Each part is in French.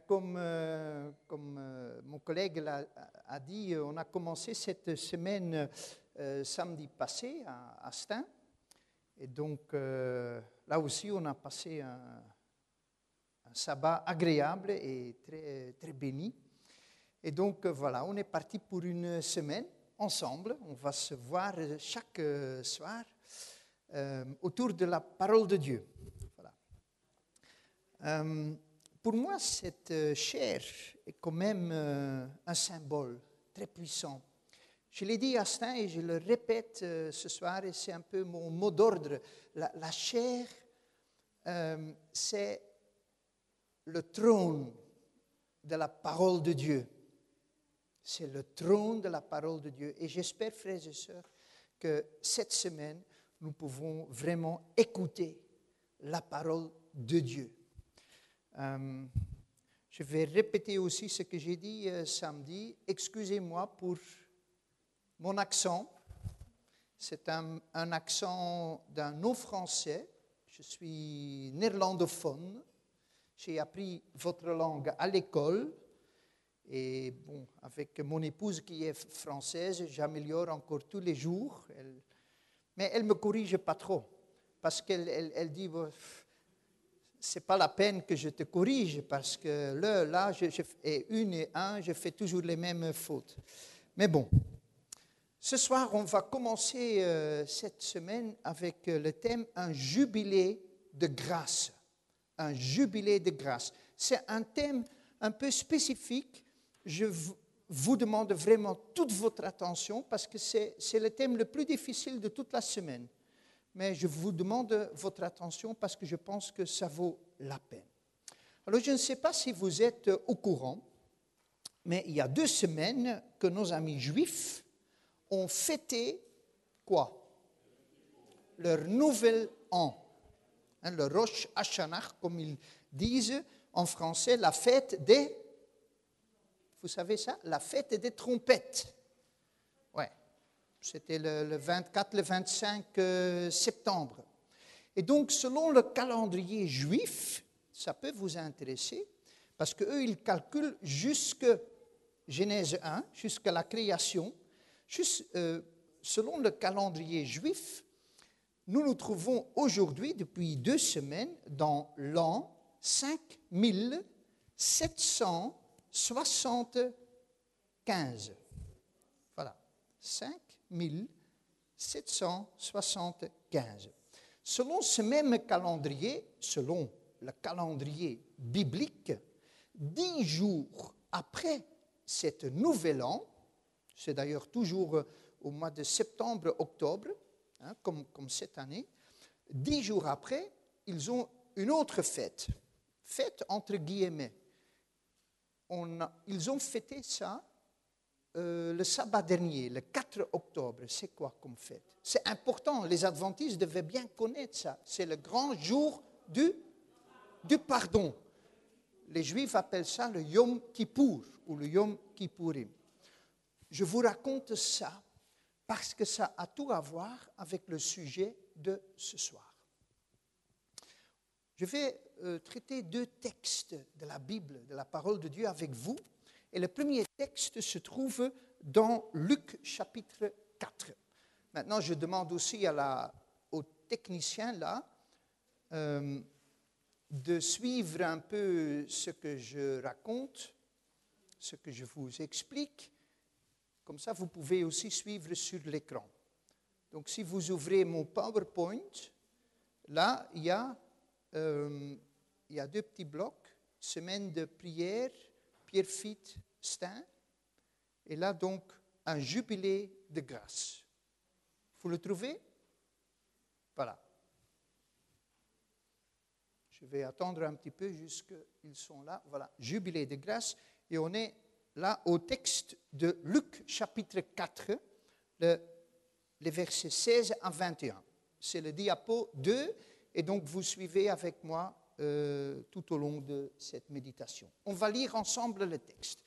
Comme mon collègue a dit, on a commencé cette semaine samedi passé à Stein. Et donc, là aussi, on a passé un sabbat agréable et très, très béni. Et donc, voilà, on est parti pour une semaine ensemble. On va se voir chaque soir autour de la parole de Dieu. Voilà. Pour moi, cette chair est quand même un symbole très puissant. Je l'ai dit à Stein et je le répète ce soir, et c'est un peu mon mot d'ordre. La chair, c'est le trône de la parole de Dieu. C'est le trône de la parole de Dieu. Et j'espère, frères et sœurs, que cette semaine, nous pouvons vraiment écouter la parole de Dieu. Je vais répéter aussi ce que j'ai dit samedi. Excusez-moi pour mon accent. C'est un accent d'un non-français. Je suis néerlandophone. J'ai appris votre langue à l'école. Et bon, avec mon épouse qui est française, j'améliore encore tous les jours. Mais elle ne me corrige pas trop. Parce qu'elle dit, ce n'est pas la peine que je te corrige, parce que là, et une et un, je fais toujours les mêmes fautes. Mais bon, ce soir, on va commencer cette semaine avec le thème « Un jubilé de grâce ». Un jubilé de grâce. C'est un thème un peu spécifique. Je vous demande vraiment toute votre attention parce que c'est le thème le plus difficile de toute la semaine. Mais je vous demande votre attention parce que je pense que ça vaut la peine. Alors, je ne sais pas si vous êtes au courant, mais il y a 2 semaines que nos amis juifs ont fêté quoi? Leur nouvel an. Le Rosh Hashanah, comme ils disent en français, la fête des... Vous savez ça? La fête des trompettes. Ouais, c'était le 24, le 25 septembre. Et donc, selon le calendrier juif, ça peut vous intéresser, parce qu'eux, ils calculent jusque Genèse 1, jusqu'à la création. Selon le calendrier juif, nous nous trouvons aujourd'hui, depuis 2 semaines, dans l'an 5775. Voilà, 5775. Selon ce même calendrier, selon le calendrier biblique, 10 jours après cet nouvel an, c'est d'ailleurs toujours au mois de septembre-octobre, comme cette année, 10 jours après, ils ont une autre fête entre guillemets. Ils ont fêté ça le sabbat dernier, le 4 octobre. C'est quoi comme fête? C'est important, les adventistes devaient bien connaître ça. C'est le grand jour du pardon. Les Juifs appellent ça le Yom Kippour ou le Yom Kippourim. Je vous raconte ça parce que ça a tout à voir avec le sujet de ce soir. Je vais traiter 2 textes de la Bible, de la parole de Dieu avec vous. Et le premier texte se trouve dans Luc chapitre 4. Maintenant, je demande aussi aux techniciens là de suivre un peu ce que je raconte, ce que je vous explique. Comme ça, vous pouvez aussi suivre sur l'écran. Donc, si vous ouvrez mon PowerPoint, là, il y a 2 petits blocs. Semaine de prière, Pierrefitte, Stein. Et là, donc, un jubilé de grâce. Vous le trouvez? Voilà. Je vais attendre un petit peu jusqu'ils sont là. Voilà, jubilé de grâce. Et on est là au texte de Luc chapitre 4, les versets 16 à 21. C'est le diapo 2, et donc vous suivez avec moi tout au long de cette méditation. On va lire ensemble le texte.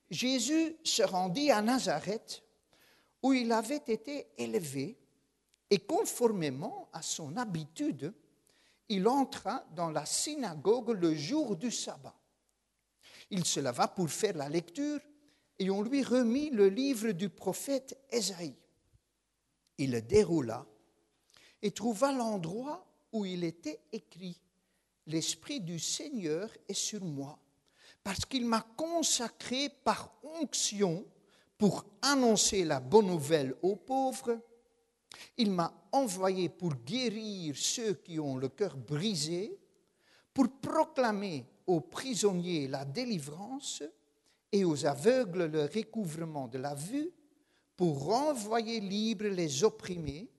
Jésus se rendit à Nazareth, où il avait été élevé, et conformément à son habitude, il entra dans la synagogue le jour du sabbat. Il se leva pour faire la lecture et on lui remit le livre du prophète Ésaïe. Il le déroula et trouva l'endroit où il était écrit « L'Esprit du Seigneur est sur moi, parce qu'il m'a consacré par onction pour annoncer la bonne nouvelle aux pauvres. Il m'a envoyé pour guérir ceux qui ont le cœur brisé, pour proclamer aux prisonniers la délivrance et aux aveugles le recouvrement de la vue, pour renvoyer libres les opprimés,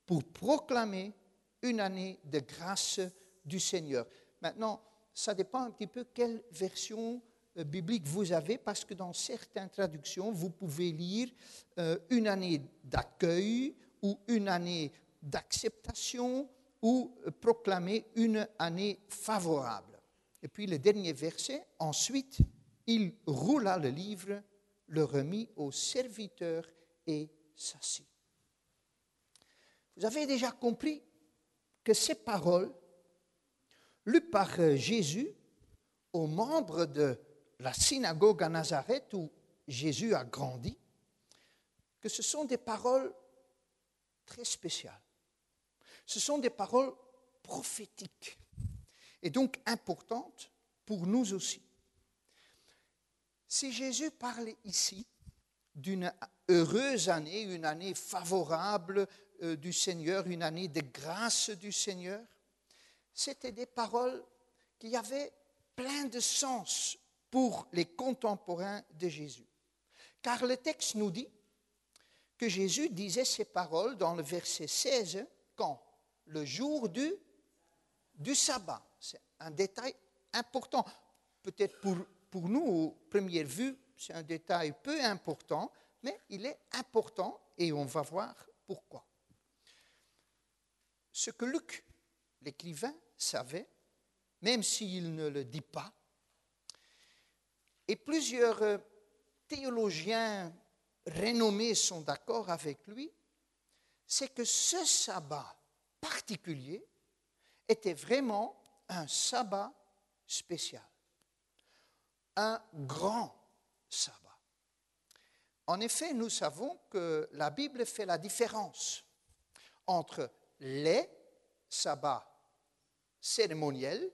pour proclamer une année de grâce du Seigneur. » Maintenant, ça dépend un petit peu quelle version biblique vous avez, parce que dans certaines traductions, vous pouvez lire une année d'accueil ou une année d'acceptation ou proclamer une année favorable. Et puis le dernier verset, ensuite, il roula le livre, le remit au serviteur et s'assit. Vous avez déjà compris que ces paroles, lues par Jésus aux membres de la synagogue à Nazareth où Jésus a grandi, que ce sont des paroles très spéciales. Ce sont des paroles prophétiques et donc importantes pour nous aussi. Si Jésus parle ici d'une heureuse année, une année favorable du Seigneur, une année de grâce du Seigneur, c'était des paroles qui avaient plein de sens pour les contemporains de Jésus. Car le texte nous dit que Jésus disait ces paroles dans le verset 16, quand? Le jour du sabbat. C'est un détail important. Peut-être pour nous, au première vue, c'est un détail peu important, mais il est important et on va voir pourquoi. Ce que Luc, l'écrivain, savait, même s'il ne le dit pas, et plusieurs théologiens renommés sont d'accord avec lui, c'est que ce sabbat particulier était vraiment un sabbat spécial, un grand sabbat. En effet, nous savons que la Bible fait la différence entre les sabbats cérémoniels,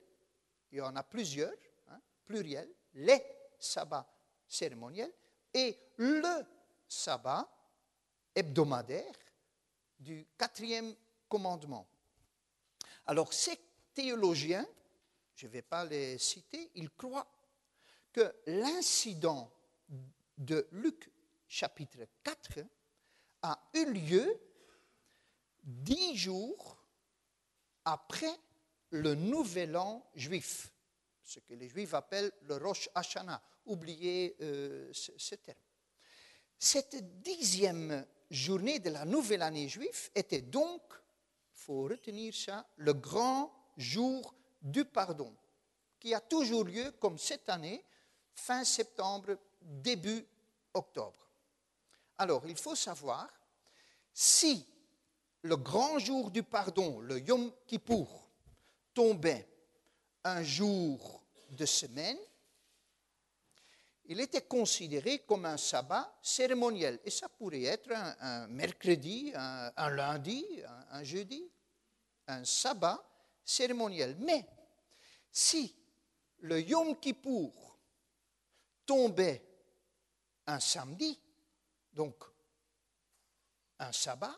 il y en a plusieurs, pluriel, les sabbats cérémoniels, et le sabbat hebdomadaire du 4e commandement. Alors, ces théologiens, je ne vais pas les citer, ils croient que l'incident de Luc chapitre 4 a eu lieu 10 jours après le Nouvel An juif, ce que les Juifs appellent le Rosh Hashanah. Oubliez ce terme. Cette 10e journée de la nouvelle année juive était donc, il faut retenir ça, le grand jour du pardon, qui a toujours lieu, comme cette année, fin septembre, début octobre. Alors, il faut savoir, si le grand jour du pardon, le Yom Kippour, tombait un jour de semaine, il était considéré comme un sabbat cérémoniel. Et ça pourrait être un mercredi, un lundi, un jeudi, un sabbat cérémoniel. Mais si le Yom Kippour tombait un samedi, donc un sabbat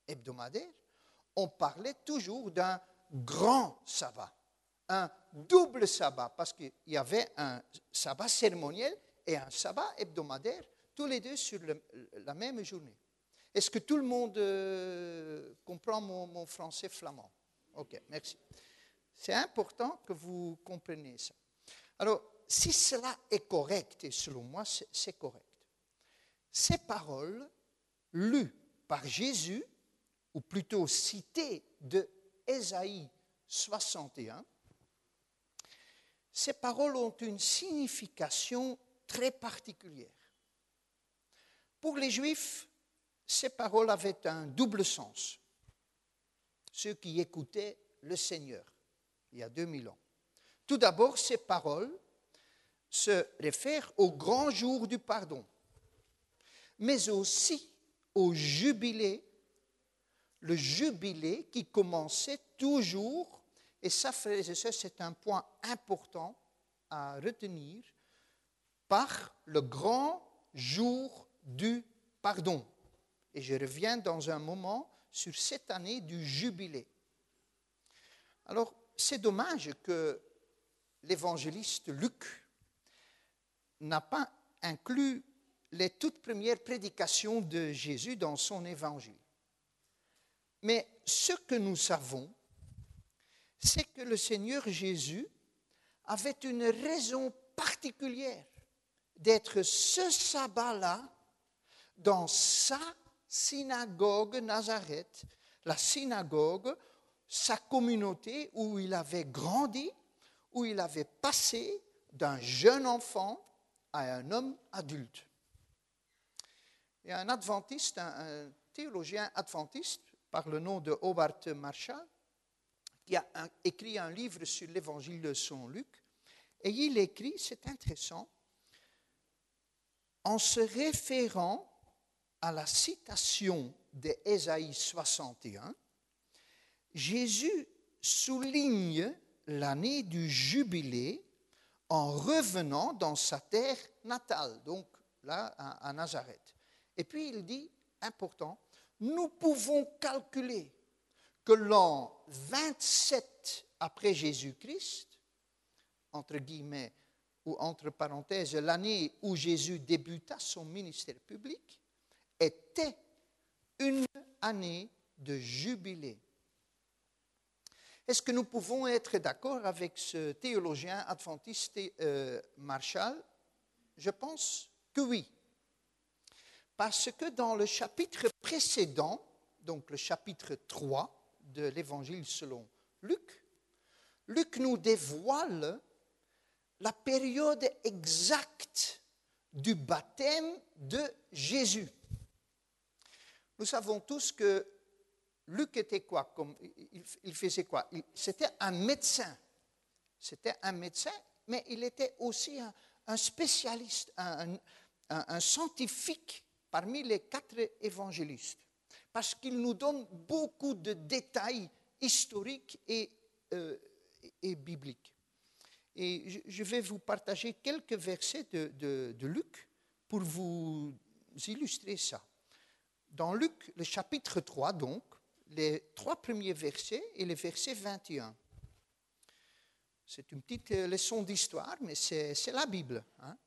hebdomadaire, on parlait toujours d'un grand sabbat, un double sabbat, parce qu'il y avait un sabbat cérémoniel et un sabbat hebdomadaire, tous les deux sur la même journée. Est-ce que tout le monde comprend mon français flamand? Ok, merci. C'est important que vous compreniez ça. Alors, si cela est correct, et selon moi c'est correct, ces paroles lues par Jésus, ou plutôt citées de Ésaïe 61, ces paroles ont une signification très particulière. Pour les Juifs, ces paroles avaient un double sens. Ceux qui écoutaient le Seigneur il y a 2000 ans. Tout d'abord, ces paroles se réfère au grand jour du pardon, mais aussi au jubilé, le jubilé qui commençait toujours, et ça, frères et sœurs, c'est un point important à retenir, par le grand jour du pardon. Et je reviens dans un moment sur cette année du jubilé. Alors, c'est dommage que l'évangéliste Luc n'a pas inclus les toutes premières prédications de Jésus dans son évangile. Mais ce que nous savons, c'est que le Seigneur Jésus avait une raison particulière d'être ce sabbat-là dans sa synagogue Nazareth, la synagogue, sa communauté où il avait grandi, où il avait passé d'un jeune enfant à un homme adulte. Il y a un adventiste, un théologien adventiste, par le nom de Howard Marshall, qui a écrit un livre sur l'évangile de Saint Luc, et il écrit, c'est intéressant, en se référant à la citation d'Ésaïe 61, Jésus souligne l'année du jubilé en revenant dans sa terre natale, donc là à Nazareth. Et puis il dit, important, nous pouvons calculer que l'an 27 après Jésus-Christ, entre guillemets, ou entre parenthèses, l'année où Jésus débuta son ministère public, était une année de jubilé. Est-ce que nous pouvons être d'accord avec ce théologien adventiste Marshall? Je pense que oui. Parce que dans le chapitre précédent, donc le chapitre 3 de l'Évangile selon Luc, Luc nous dévoile la période exacte du baptême de Jésus. Nous savons tous que Luc était quoi? Il faisait quoi? C'était un médecin. C'était un médecin, mais il était aussi un spécialiste, un scientifique parmi les 4 évangélistes. Parce qu'il nous donne beaucoup de détails historiques et bibliques. Et je vais vous partager quelques versets de Luc pour vous illustrer ça. Dans Luc, le chapitre 3, donc, les 3 premiers versets et le verset 21. C'est une petite leçon d'histoire, mais c'est la Bible. Hein.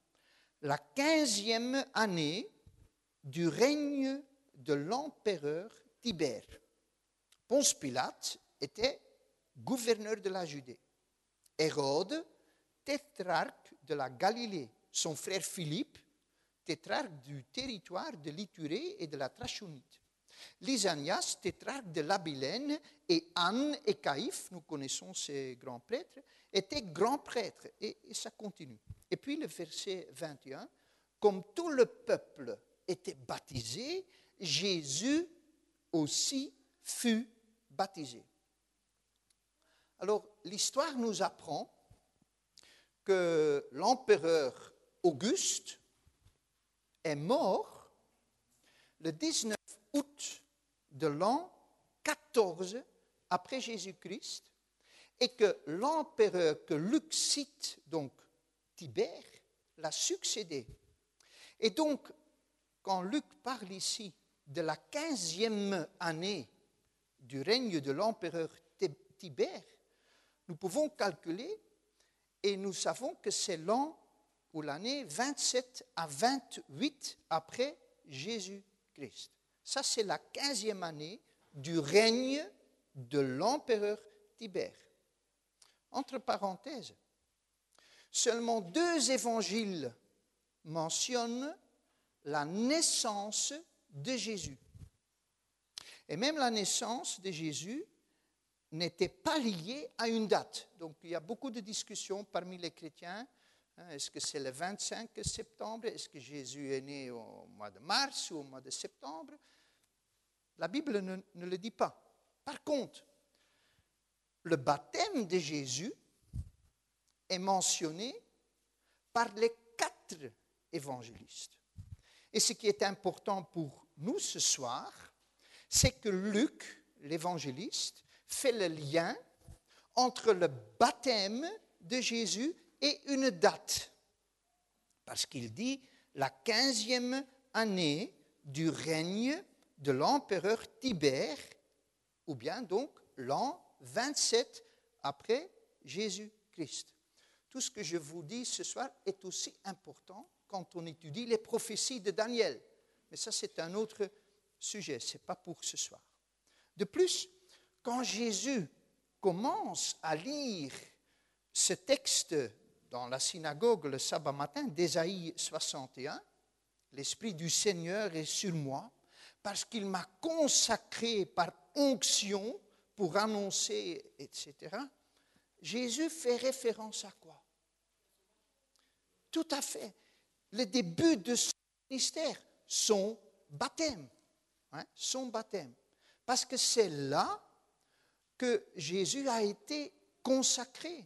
La 15e année du règne de l'empereur Tibère. Ponce Pilate était gouverneur de la Judée. Hérode, tétrarque de la Galilée. Son frère Philippe, tétrarque du territoire de l'Ithurée et de la Trachonite. Lysanias, tétrarque de l'Abilène, et Anne et Caïphe, nous connaissons ces grands prêtres, étaient grands prêtres. Et ça continue. Et puis le verset 21, comme tout le peuple était baptisé, Jésus aussi fut baptisé. Alors, l'histoire nous apprend que l'empereur Auguste est mort le 19 août de l'an 14 après Jésus-Christ et que l'empereur que Luc cite, donc Tibère, l'a succédé. Et donc, quand Luc parle ici de la 15e année du règne de l'empereur Tibère, nous pouvons calculer et nous savons que c'est l'an ou l'année 27 à 28 après Jésus-Christ. Ça, c'est la 15e année du règne de l'empereur Tibère. Entre parenthèses, seulement 2 évangiles mentionnent la naissance de Jésus. Et même la naissance de Jésus n'était pas liée à une date. Donc il y a beaucoup de discussions parmi les chrétiens. Est-ce que c'est le 25 septembre? Est-ce que Jésus est né au mois de mars ou au mois de septembre? La Bible ne le dit pas. Par contre, le baptême de Jésus est mentionné par les 4 évangélistes. Et ce qui est important pour nous ce soir, c'est que Luc, l'évangéliste, fait le lien entre le baptême de Jésus et une date. Parce qu'il dit la 15e année du règne de l'empereur Tibère, ou bien donc l'an 27 après Jésus-Christ. Tout ce que je vous dis ce soir est aussi important quand on étudie les prophéties de Daniel. Mais ça, c'est un autre sujet, ce n'est pas pour ce soir. De plus, quand Jésus commence à lire ce texte dans la synagogue le sabbat matin d'Ésaïe 61, « L'Esprit du Seigneur est sur moi, parce qu'il m'a consacré par onction pour annoncer, etc. » Jésus fait référence à quoi? Tout à fait. Le début de son ministère, son baptême. Son baptême. Parce que c'est là que Jésus a été consacré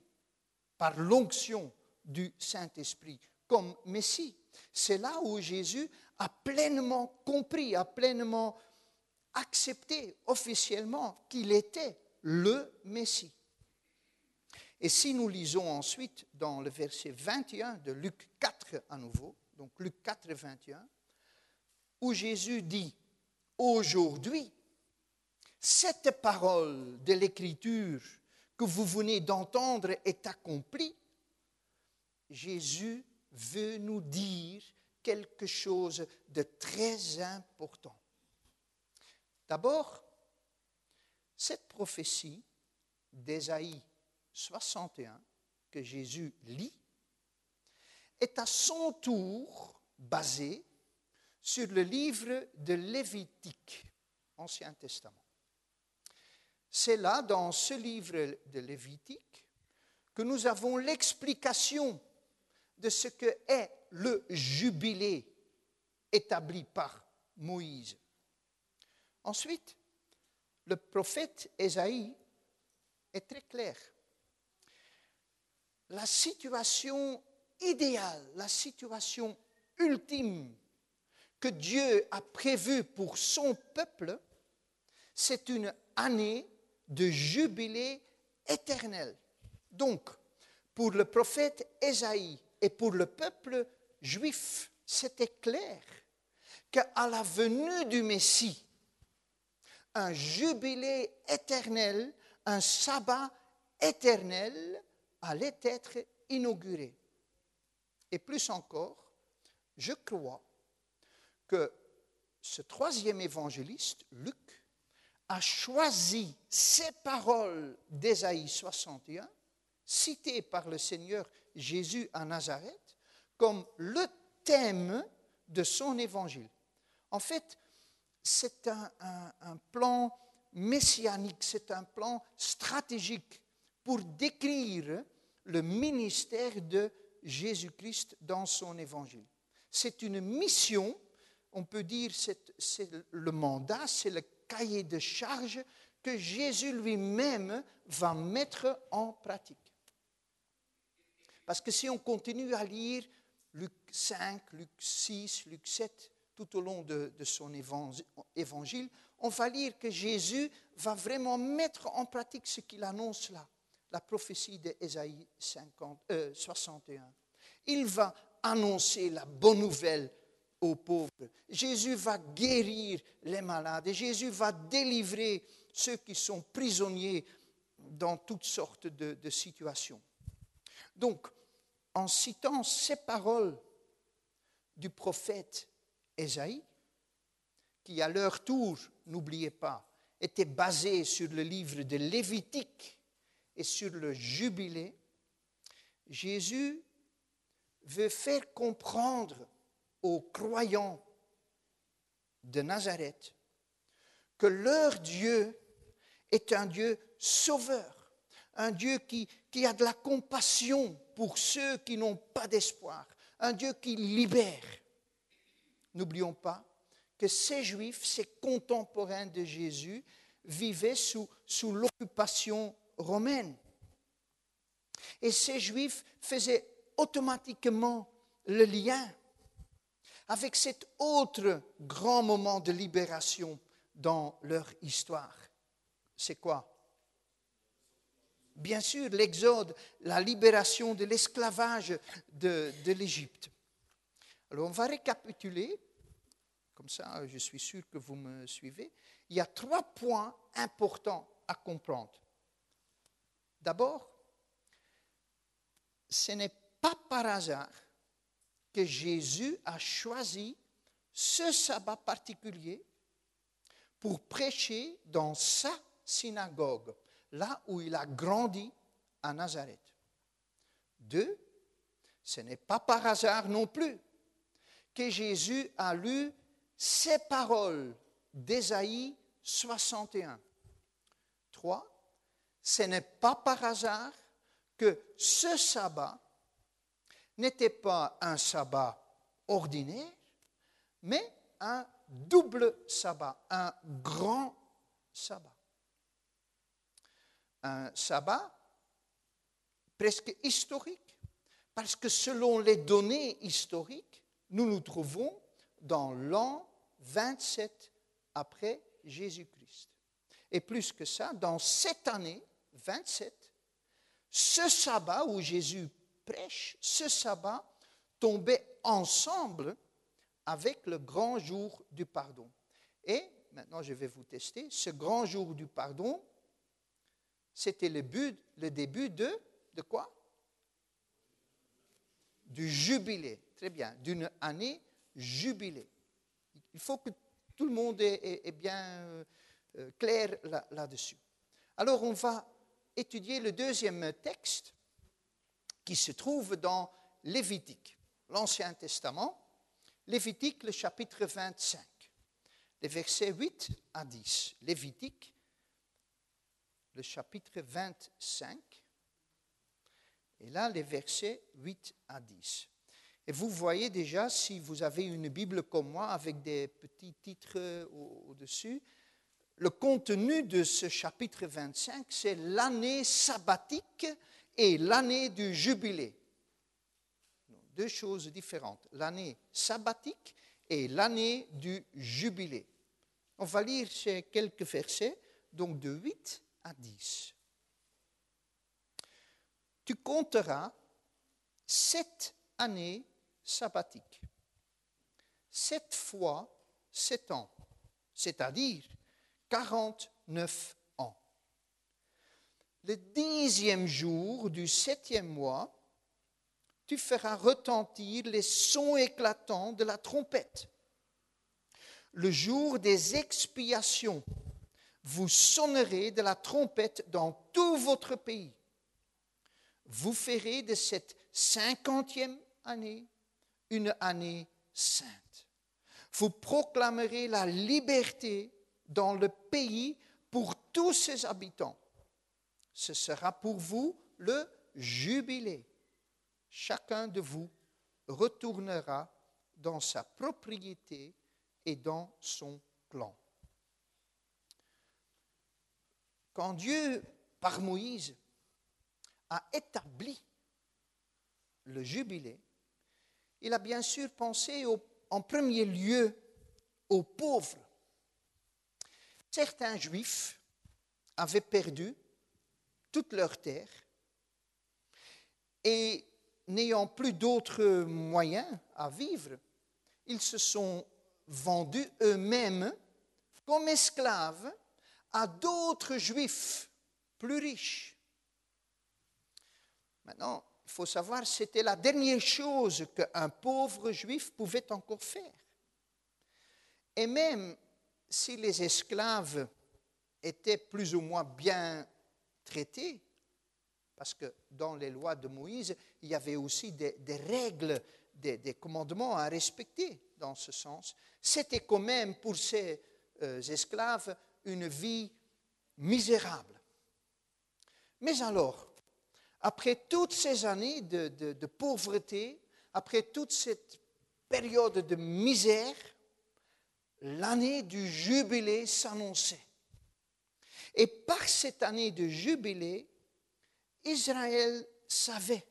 par l'onction du Saint-Esprit comme Messie. C'est là où Jésus a pleinement compris, a pleinement accepté officiellement qu'il était le Messie. Et si nous lisons ensuite dans le verset 21 de Luc 4 à nouveau, donc Luc 4, 21, où Jésus dit « Aujourd'hui, cette parole de l'Écriture que vous venez d'entendre est accomplie », Jésus veut nous dire quelque chose de très important. D'abord, cette prophétie d'Ésaïe 61 que Jésus lit est à son tour basée sur le livre de Lévitique, Ancien Testament. C'est là, dans ce livre de Lévitique, que nous avons l'explication de ce que est le jubilé établi par Moïse. Ensuite, le prophète Ésaïe est très clair. La situation idéale, la situation ultime que Dieu a prévue pour son peuple, c'est une année de jubilé éternel. Donc, pour le prophète Ésaïe et pour le peuple juif, c'était clair qu'à la venue du Messie, un jubilé éternel, un sabbat éternel allait être inauguré. Et plus encore, je crois que ce troisième évangéliste, Luc, a choisi ces paroles d'Ésaïe 61, citées par le Seigneur Jésus à Nazareth, comme le thème de son évangile. En fait, c'est un plan messianique, c'est un plan stratégique pour décrire le ministère de Jésus-Christ dans son évangile. C'est une mission, on peut dire, c'est le mandat, c'est le cahier de charge que Jésus lui-même va mettre en pratique. Parce que si on continue à lire Luc 5, Luc 6, Luc 7, tout au long de son évangile, on va lire que Jésus va vraiment mettre en pratique ce qu'il annonce là, la prophétie d'Ésaïe 61. Il va annoncer la bonne nouvelle aux pauvres. Jésus va guérir les malades et Jésus va délivrer ceux qui sont prisonniers dans toutes sortes de situations. Donc, en citant ces paroles du prophète Ésaïe, qui à leur tour, n'oubliez pas, étaient basées sur le livre de Lévitique et sur le jubilé, Jésus veut faire comprendre aux croyants de Nazareth que leur Dieu est un Dieu sauveur, un Dieu qui a de la compassion pour ceux qui n'ont pas d'espoir, un Dieu qui libère. N'oublions pas que ces Juifs, ces contemporains de Jésus, vivaient sous l'occupation romaine. Et ces Juifs faisaient automatiquement le lien avec cet autre grand moment de libération dans leur histoire. C'est quoi? Bien sûr, l'Exode, la libération de l'esclavage de l'Égypte. Alors, on va récapituler, comme ça je suis sûr que vous me suivez. Il y a 3 points importants à comprendre. D'abord, ce n'est pas par hasard que Jésus a choisi ce sabbat particulier pour prêcher dans sa synagogue, là où il a grandi à Nazareth. 2, ce n'est pas par hasard non plus que Jésus a lu ces paroles d'Ésaïe 61. 3, ce n'est pas par hasard que ce sabbat n'était pas un sabbat ordinaire, mais un double sabbat, un grand sabbat. Un sabbat presque historique, parce que selon les données historiques, nous nous trouvons dans l'an 27 après Jésus-Christ. Et plus que ça, dans cette année 27, ce sabbat où Jésus prêche, ce sabbat tombait ensemble avec le grand jour du pardon. Et maintenant, je vais vous tester. Ce grand jour du pardon, c'était le début de quoi? Du jubilé. Très bien, d'une année jubilée. Il faut que tout le monde est bien clair là-dessus. Alors, on va étudier le deuxième texte qui se trouve dans Lévitique, l'Ancien Testament, Lévitique, le chapitre 25, les versets 8 à 10. Lévitique, le chapitre 25, et là, les versets 8 à 10. Et vous voyez déjà, si vous avez une Bible comme moi, avec des petits titres au-dessus, le contenu de ce chapitre 25, c'est l'année sabbatique et l'année du jubilé. 2 choses différentes, l'année sabbatique et l'année du jubilé. On va lire ces quelques versets, donc de 8 à 10. Tu compteras 7 années sabbatiques, 7 fois 7 ans, c'est-à-dire 49 ans. Le 10e jour du 7e mois, tu feras retentir les sons éclatants de la trompette. Le jour des expiations, vous sonnerez de la trompette dans tout votre pays. Vous ferez de cette 50e année une année sainte. Vous proclamerez la liberté dans le pays pour tous ses habitants. Ce sera pour vous le jubilé. Chacun de vous retournera dans sa propriété et dans son clan. Quand Dieu, par Moïse, a établi le jubilé, il a bien sûr pensé en premier lieu aux pauvres. Certains Juifs avaient perdu toute leur terre et n'ayant plus d'autres moyens à vivre, ils se sont vendus eux-mêmes comme esclaves à d'autres Juifs plus riches. Maintenant, il faut savoir, c'était la dernière chose qu'un pauvre Juif pouvait encore faire. Et même si les esclaves étaient plus ou moins bien traités, parce que dans les lois de Moïse, il y avait aussi des règles, des commandements à respecter dans ce sens. C'était quand même pour ces esclaves une vie misérable. Mais alors, après toutes ces années de pauvreté, après toute cette période de misère, l'année du jubilé s'annonçait. Et par cette année de jubilé, Israël savait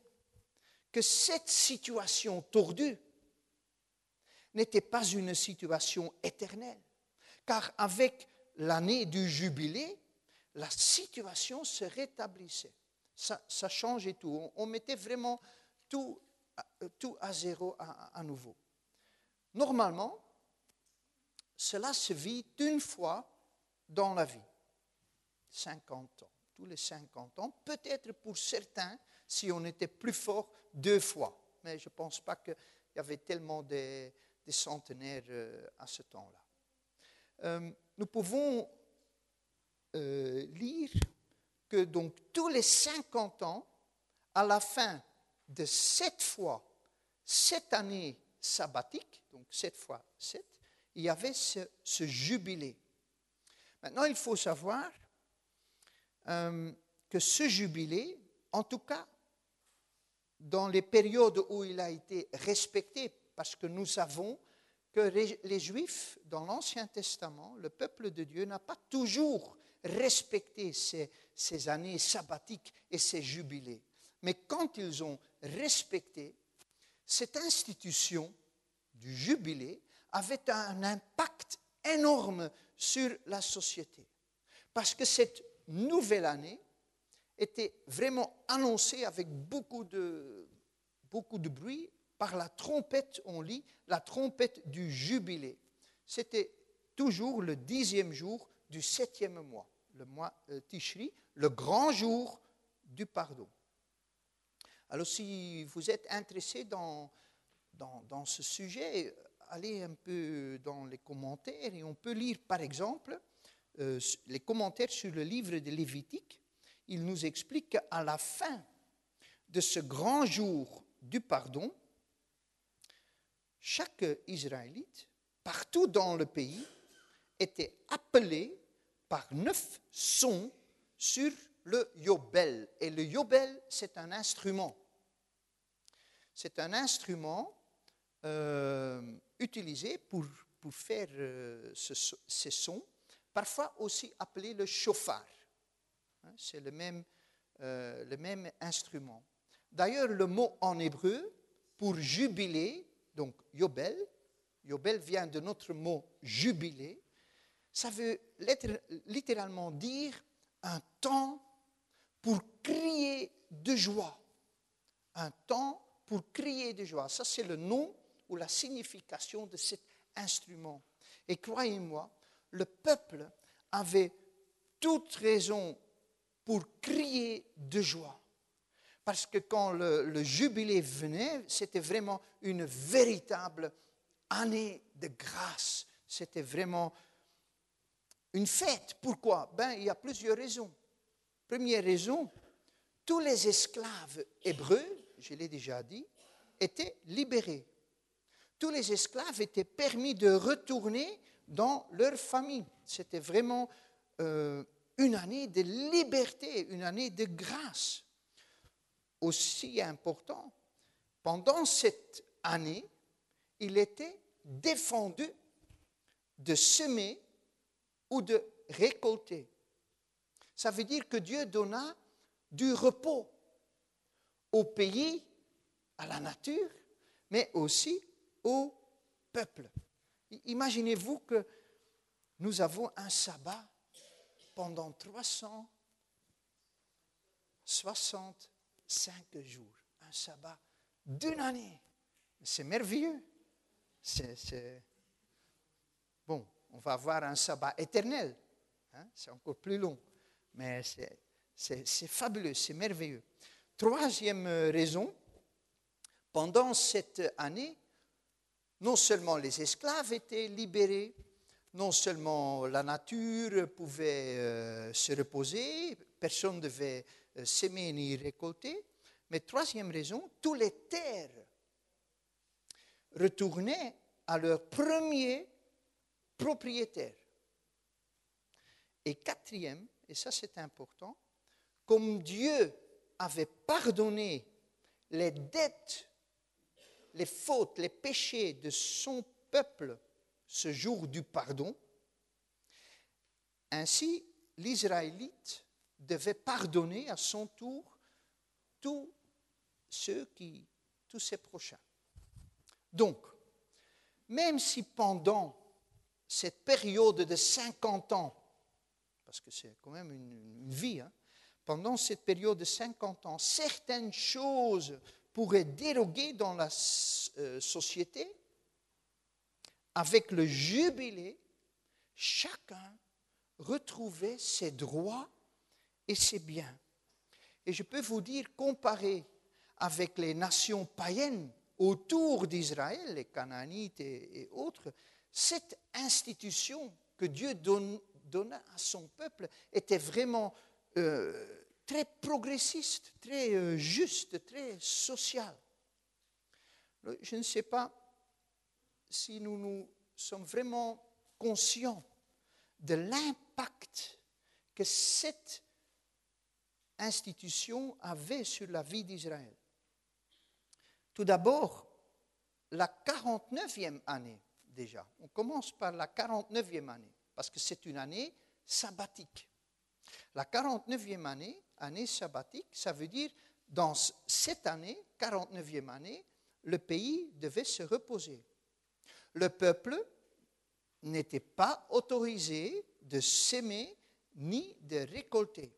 que cette situation tordue n'était pas une situation éternelle, car avec l'année du jubilé, la situation se rétablissait. Ça changeait tout. On mettait vraiment tout à zéro à nouveau. Normalement, cela se vit une fois dans la vie, 50 ans. Tous les 50 ans, peut-être pour certains, si on était plus fort, 2 fois. Mais je ne pense pas qu'il y avait tellement des centenaires à ce temps-là. Nous pouvons lire que donc tous les 50 ans, à la fin de 7 fois, cette année sabbatique, donc 7 fois 7, il y avait ce jubilé. Maintenant, il faut savoir que ce jubilé, en tout cas, dans les périodes où il a été respecté, parce que nous savons que les Juifs, dans l'Ancien Testament, le peuple de Dieu n'a pas toujours respecté ces années sabbatiques et ces jubilés. Mais quand ils ont respecté, cette institution du jubilé avait un impact énorme sur la société. Parce que cette nouvelle année était vraiment annoncée avec beaucoup de bruit par la trompette, on lit, la trompette du jubilé. C'était toujours le 10e jour du 7e mois, le mois Tishri, le grand jour du pardon. Alors si vous êtes intéressé dans ce sujet, allez un peu dans les commentaires et on peut lire par exemple les commentaires sur le livre de Lévitique. Il nous explique qu'à la fin de ce grand jour du pardon, chaque Israélite, partout dans le pays, était appelé par 9 sons sur le yobel. Et le yobel, c'est un instrument. C'est un instrument utilisé pour faire ces sons, parfois aussi appelé le chauffard. C'est le même instrument. D'ailleurs, le mot en hébreu pour jubilé, donc yobel vient de notre mot jubilé, ça veut littéralement dire un temps pour crier de joie. Un temps pour crier de joie. Ça, c'est le nom ou la signification de cet instrument. Et croyez-moi, le peuple avait toute raison pour crier de joie. Parce que quand le jubilé venait, c'était vraiment une véritable année de grâce. C'était vraiment une fête. Pourquoi? Il y a plusieurs raisons. Première raison, tous les esclaves hébreux, je l'ai déjà dit, étaient libérés. Tous les esclaves étaient permis de retourner dans leur famille. C'était vraiment une année de liberté, une année de grâce. Aussi important, pendant cette année, il était défendu de semer ou de récolter. Ça veut dire que Dieu donna du repos au pays, à la nature, mais aussi au peuple. Imaginez-vous que nous avons un sabbat pendant 365 jours, un sabbat d'une année. C'est merveilleux. Bon, on va avoir un sabbat éternel, c'est encore plus long, mais c'est fabuleux, c'est merveilleux. Troisième raison, pendant cette année, non seulement les esclaves étaient libérés, non seulement la nature pouvait se reposer, personne ne devait s'aimer ni récolter, mais troisième raison, toutes les terres retournaient à leur premier propriétaire. Et quatrième, et ça c'est important, comme Dieu avait pardonné les dettes, les fautes, les péchés de son peuple ce jour du pardon, ainsi l'Israélite devait pardonner à son tour tous ceux qui tous ses prochains. Donc, même si pendant cette période de 50 ans, parce que c'est quand même une vie, pendant cette période de 50 ans, certaines choses pourraient déroger dans la société, avec le jubilé, chacun retrouvait ses droits et ses biens. Et je peux vous dire, comparé avec les nations païennes autour d'Israël, les Canaanites et autres, cette institution que Dieu donna à son peuple était vraiment très progressiste, très juste, très sociale. Je ne sais pas si nous sommes vraiment conscients de l'impact que cette institution avait sur la vie d'Israël. Tout d'abord, la 49e année déjà. On commence par la 49e année, parce que c'est une année sabbatique. La 49e année sabbatique, ça veut dire, dans cette année, 49e année, le pays devait se reposer. Le peuple n'était pas autorisé de s'aimer ni de récolter.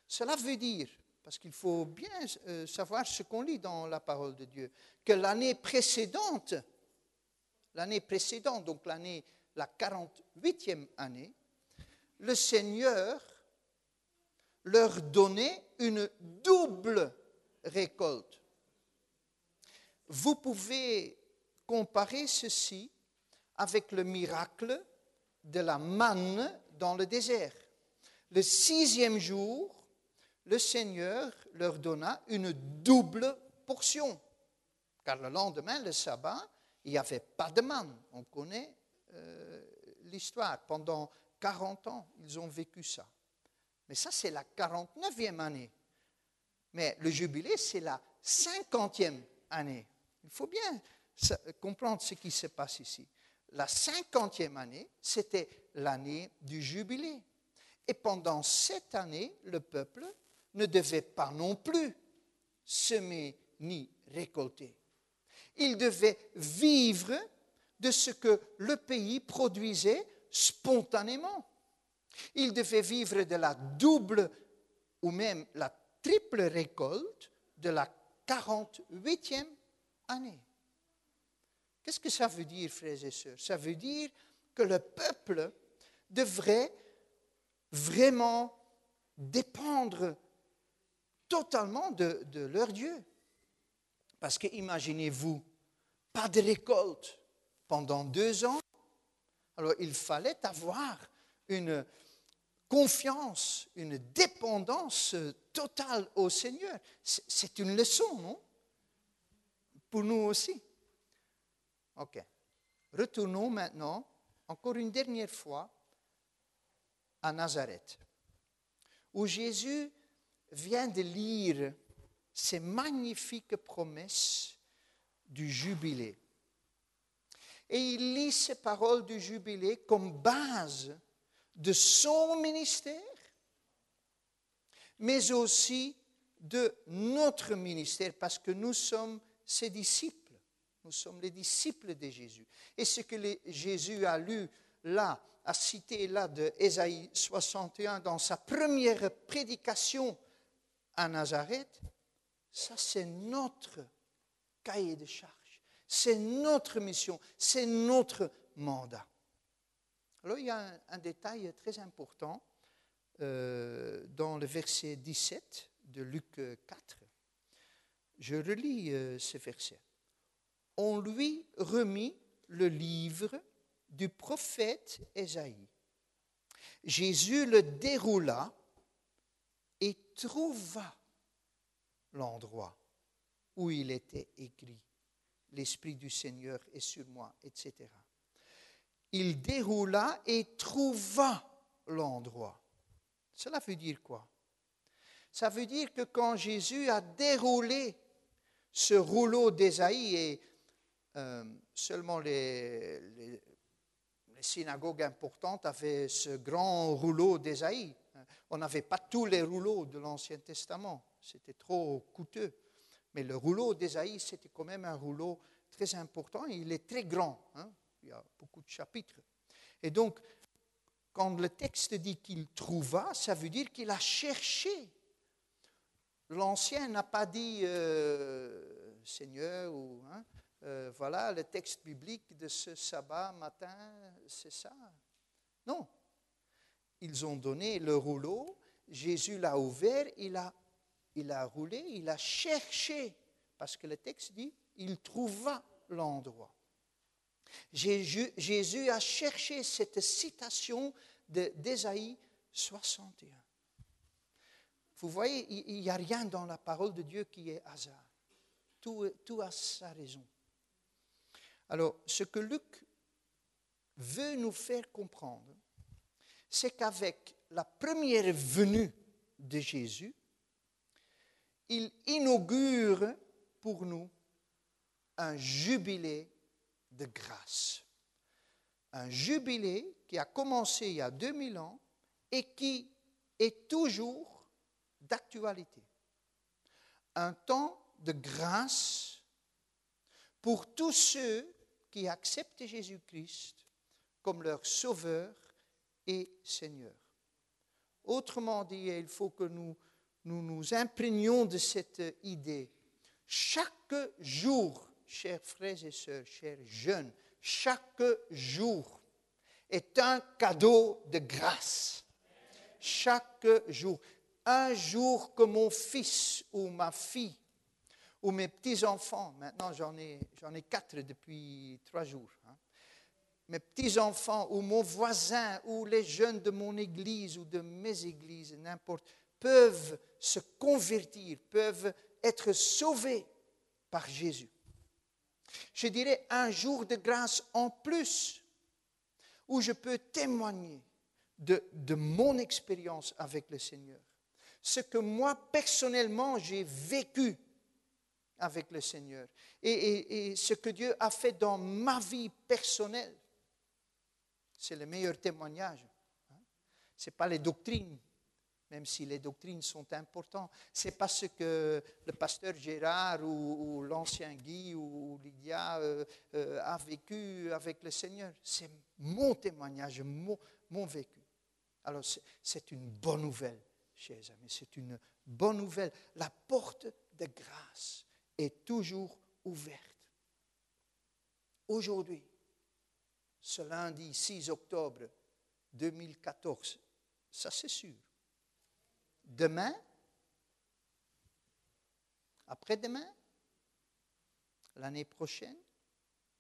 Cela veut dire, parce qu'il faut bien savoir ce qu'on lit dans la parole de Dieu, que l'année précédente, donc la 48e année, le Seigneur leur donnait une double récolte. Vous pouvez comparer ceci avec le miracle de la manne dans le désert. Le 6e jour, le Seigneur leur donna une double portion. Car le lendemain, le sabbat, il n'y avait pas de manne. On connaît l'histoire. Pendant 40 ans, ils ont vécu ça. Mais ça, c'est la 49e année. Mais le jubilé, c'est la 50e année. Il faut bien comprendre ce qui se passe ici. La 50e année, c'était l'année du jubilé. Et pendant cette année, le peuple ne devait pas non plus semer ni récolter. Il devait vivre de ce que le pays produisait spontanément. Il devait vivre de la double ou même la triple récolte de la 48e année. Qu'est-ce que ça veut dire, frères et sœurs? Ça veut dire que le peuple devrait vraiment dépendre totalement de leur Dieu. Parce que imaginez-vous, pas de récolte pendant 2 ans. Alors il fallait avoir une confiance, une dépendance totale au Seigneur. C'est une leçon, non? Pour nous aussi. Ok. Retournons maintenant, encore une dernière fois, à Nazareth, où Jésus vient de lire ces magnifiques promesses du jubilé. Et il lit ces paroles du jubilé comme base de son ministère, mais aussi de notre ministère, parce que nous sommes ses disciples. Nous sommes les disciples de Jésus. Et ce que Jésus a lu là, a cité là de Ésaïe 61 dans sa première prédication à Nazareth, ça c'est notre cahier de charge, c'est notre mission, c'est notre mandat. Alors il y a un détail très important dans le verset 17 de Luc 4. Je relis ce verset. On lui remit le livre du prophète Ésaïe. Jésus le déroula et trouva l'endroit où il était écrit « L'Esprit du Seigneur est sur moi », etc. Il déroula et trouva l'endroit. Cela veut dire quoi? Ça veut dire que quand Jésus a déroulé ce rouleau d'Ésaïe, et seulement les synagogues importantes avaient ce grand rouleau d'Ésaïe. On n'avait pas tous les rouleaux de l'Ancien Testament, c'était trop coûteux. Mais le rouleau d'Ésaïe, c'était quand même un rouleau très important et il est très grand. Hein. Il y a beaucoup de chapitres. Et donc, quand le texte dit qu'il trouva, ça veut dire qu'il a cherché. L'ancien n'a pas dit Seigneur ou voilà le texte biblique de ce sabbat matin, c'est ça. Non. Ils ont donné le rouleau, Jésus l'a ouvert, il a roulé, il a cherché, parce que le texte dit, il trouva l'endroit. Jésus a cherché cette citation d'Ésaïe 61. Vous voyez, il n'y a rien dans la parole de Dieu qui est hasard. Tout a sa raison. Alors, ce que Luc veut nous faire comprendre, c'est qu'avec la première venue de Jésus, il inaugure pour nous un jubilé de grâce. Un jubilé qui a commencé il y a 2000 ans et qui est toujours d'actualité. Un temps de grâce pour tous ceux qui acceptent Jésus-Christ comme leur sauveur et Seigneur. Autrement dit, il faut que nous imprégnions de cette idée. Chaque jour, chers frères et sœurs, chers jeunes, chaque jour est un cadeau de grâce. Chaque jour. Un jour que mon fils ou ma fille ou mes petits-enfants, maintenant j'en ai 4 depuis 3 jours, mes petits-enfants ou mon voisin ou les jeunes de mon église ou de mes églises, n'importe, peuvent se convertir, peuvent être sauvés par Jésus. Je dirais un jour de grâce en plus où je peux témoigner de mon expérience avec le Seigneur. Ce que moi, personnellement, j'ai vécu avec le Seigneur et ce que Dieu a fait dans ma vie personnelle. C'est le meilleur témoignage. Ce n'est pas les doctrines, même si les doctrines sont importantes. Ce n'est pas ce que le pasteur Gérard ou l'ancien Guy ou Lydia a vécu avec le Seigneur. C'est mon témoignage, mon vécu. Alors c'est une bonne nouvelle, chers amis. C'est une bonne nouvelle. La porte de grâce est toujours ouverte. Aujourd'hui, ce lundi 6 octobre 2014, ça c'est sûr. Demain, après-demain, l'année prochaine,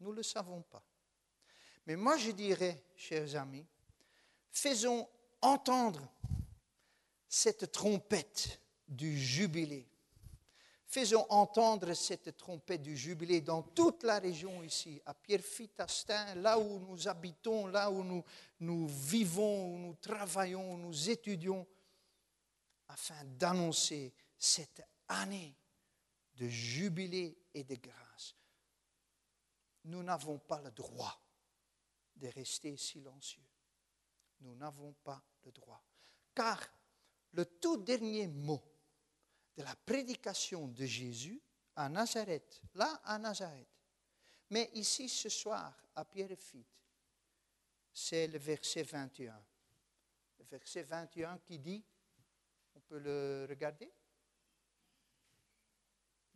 nous ne le savons pas. Mais moi je dirais, chers amis, faisons entendre cette trompette du jubilé. Faisons entendre cette trompette du jubilé dans toute la région ici, à Pierrefitte-Astin, là où nous habitons, là où nous vivons, où nous travaillons, où nous étudions, afin d'annoncer cette année de jubilé et de grâce. Nous n'avons pas le droit de rester silencieux. Nous n'avons pas le droit. Car le tout dernier mot de la prédication de Jésus à Nazareth, là à Nazareth, mais ici ce soir à Pierrefitte, c'est le verset 21. Le verset 21 qui dit, on peut le regarder,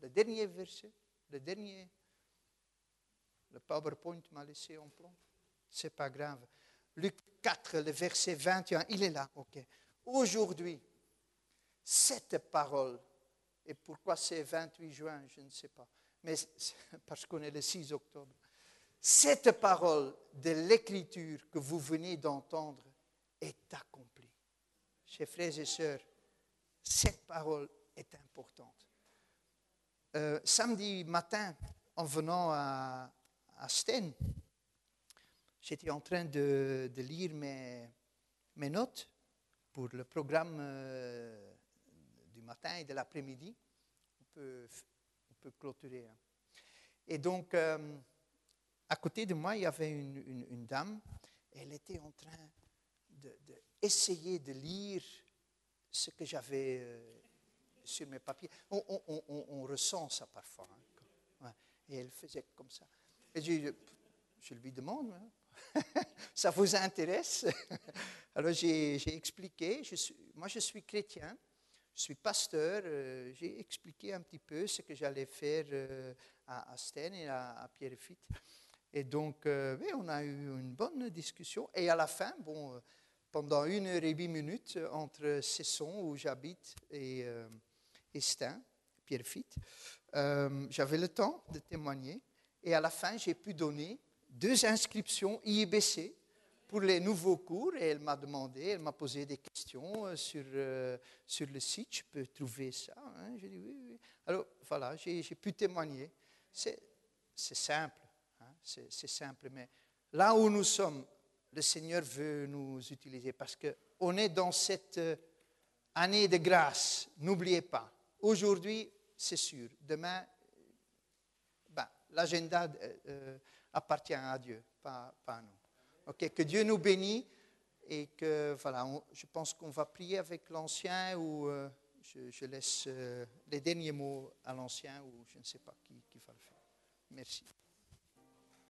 le dernier verset, le PowerPoint m'a laissé en plan, c'est pas grave. Luc 4, le verset 21, il est là, ok. Aujourd'hui, cette parole, et pourquoi c'est 28 juin, je ne sais pas, mais parce qu'on est le 6 octobre, cette parole de l'Écriture que vous venez d'entendre est accomplie. Chers frères et sœurs, cette parole est importante. Samedi matin, en venant à Sten, j'étais en train de lire mes notes pour le programme du matin et de l'après-midi. On peut clôturer. Et donc, à côté de moi, il y avait une dame. Elle était en train d'essayer de lire ce que j'avais sur mes papiers. On ressent ça parfois. Hein. Ouais. Et elle faisait comme ça. Et je lui demande, hein, ça vous intéresse? Alors j'ai expliqué, moi je suis chrétien, je suis pasteur, j'ai expliqué un petit peu ce que j'allais faire à Sten et à Pierrefitte. Et donc, oui, on a eu une bonne discussion. Et à la fin, bon, pendant 1h08 entre Cesson, où j'habite, et Sten, Pierrefitte, j'avais le temps de témoigner. Et à la fin, j'ai pu donner 2 inscriptions IEBC pour les nouveaux cours. Et elle m'a posé des questions sur le site. Je peux trouver ça, hein? J'ai dit oui. Alors, voilà, j'ai pu témoigner. C'est simple. C'est simple, mais là où nous sommes, le Seigneur veut nous utiliser parce qu'on est dans cette année de grâce. N'oubliez pas, aujourd'hui, c'est sûr. Demain, l'agenda appartient à Dieu, pas à nous. Okay, que Dieu nous bénisse et que, voilà, je pense qu'on va prier avec l'ancien ou je laisse les derniers mots à l'ancien ou je ne sais pas qui va le faire. Merci.